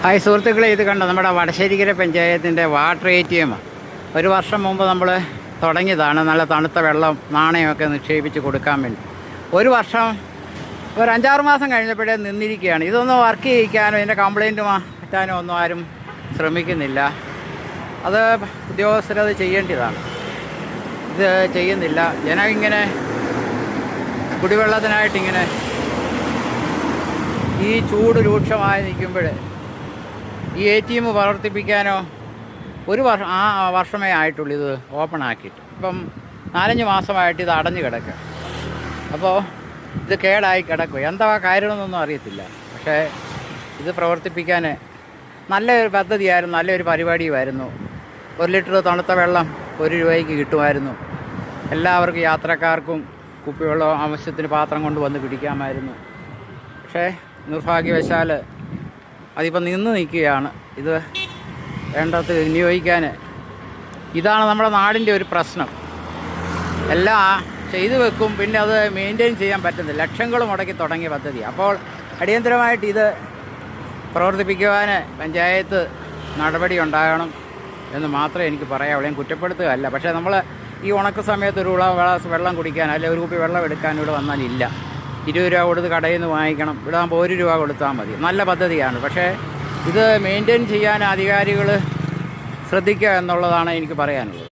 Hi സുഹൃത്തുക്കളെ, ഇത് കണ്ടോ നമ്മുടെ വടശ്ശേരിക്കര പഞ്ചായത്തിൻ്റെ വാട്ടർ ATM. ഒരു വർഷം മുമ്പ് നമ്മൾ തുടങ്ങിയതാണ്. നല്ല തണുത്ത വെള്ളം നാണയമൊക്കെ നിക്ഷേപിച്ച് കൊടുക്കാൻ വേണ്ടി. ഒരു വർഷം ഒരു 5-6 മാസം കഴിഞ്ഞപ്പോഴേ നിന്നിരിക്കുകയാണ്. ഇതൊന്നും വർക്ക് ചെയ്യിക്കാനോ ഇതിൻ്റെ കംപ്ലയിൻറ്റ് മാറ്റാനോ ഒന്നും ആരും ശ്രമിക്കുന്നില്ല. അത് ഉദ്യോഗസ്ഥരത് ചെയ്യേണ്ടതാണ്. ഇത് ചെയ്യുന്നില്ല. ജനം ഇങ്ങനെ കുടിവെള്ളത്തിനായിട്ടിങ്ങനെ ഈ ചൂട് രൂക്ഷമായി നിൽക്കുമ്പോൾ ഈ ATM പ്രവർത്തിപ്പിക്കാനോ ഒരു വർഷമേ ആയിട്ടുള്ളൂ ഇത് ഓപ്പൺ ആക്കിയിട്ട്. ഇപ്പം 4-5 മാസമായിട്ട് ഇത് അടഞ്ഞു കിടക്കുക. അപ്പോൾ ഇത് കേടായി കിടക്കുക. എന്താ കാര്യമെന്നൊന്നും അറിയത്തില്ല. പക്ഷേ ഇത് പ്രവർത്തിപ്പിക്കാൻ നല്ലൊരു പദ്ധതിയായിരുന്നു, നല്ലൊരു പരിപാടിയുമായിരുന്നു. 1 ലിറ്റർ തണുത്ത വെള്ളം 1 രൂപയ്ക്ക് കിട്ടുമായിരുന്നു. എല്ലാവർക്കും യാത്രക്കാർക്കും കുപ്പിവെള്ളം ആവശ്യത്തിന് പാത്രം കൊണ്ട് വന്ന് പിടിക്കാമായിരുന്നു. പക്ഷേ നിർഭാഗ്യവശാൽ അതിപ്പോൾ നിന്ന് നിൽക്കുകയാണ്. ഇത് വേണ്ടത് വിനിയോഗിക്കാൻ. ഇതാണ് നമ്മുടെ നാടിൻ്റെ ഒരു പ്രശ്നം. എല്ലാം ചെയ്തു വെക്കും, പിന്നെ അത് മെയിൻറ്റെയിൻ ചെയ്യാൻ പറ്റുന്നില്ല. ലക്ഷങ്ങൾ മുടക്കി തുടങ്ങിയ പദ്ധതി. അപ്പോൾ അടിയന്തരമായിട്ട് ഇത് പ്രവർത്തിപ്പിക്കുവാൻ പഞ്ചായത്ത് നടപടി ഉണ്ടാകണം എന്ന് മാത്രമേ എനിക്ക് പറയാവുള്ളൂ. ഞാൻ കുറ്റപ്പെടുത്തുകയല്ല. പക്ഷേ നമ്മൾ ഈ ഉണക്ക സമയത്ത് ഒരു വെള്ളം കുടിക്കാൻ അല്ലെങ്കിൽ ഒരു കുപ്പി വെള്ളം എടുക്കാൻ ഇവിടെ വന്നാലില്ല. 20 രൂപ കൊടുത്ത് കടയിൽ നിന്ന് വാങ്ങിക്കണം. ഇവിടെ ആകുമ്പോൾ 1 രൂപ കൊടുത്താൽ മതി. നല്ല പദ്ധതിയാണ്. പക്ഷേ ഇത് മെയിൻറ്റെയിൻ ചെയ്യാൻ അധികാരികൾ ശ്രദ്ധിക്കുക എന്നുള്ളതാണ് എനിക്ക് പറയാനുള്ളത്.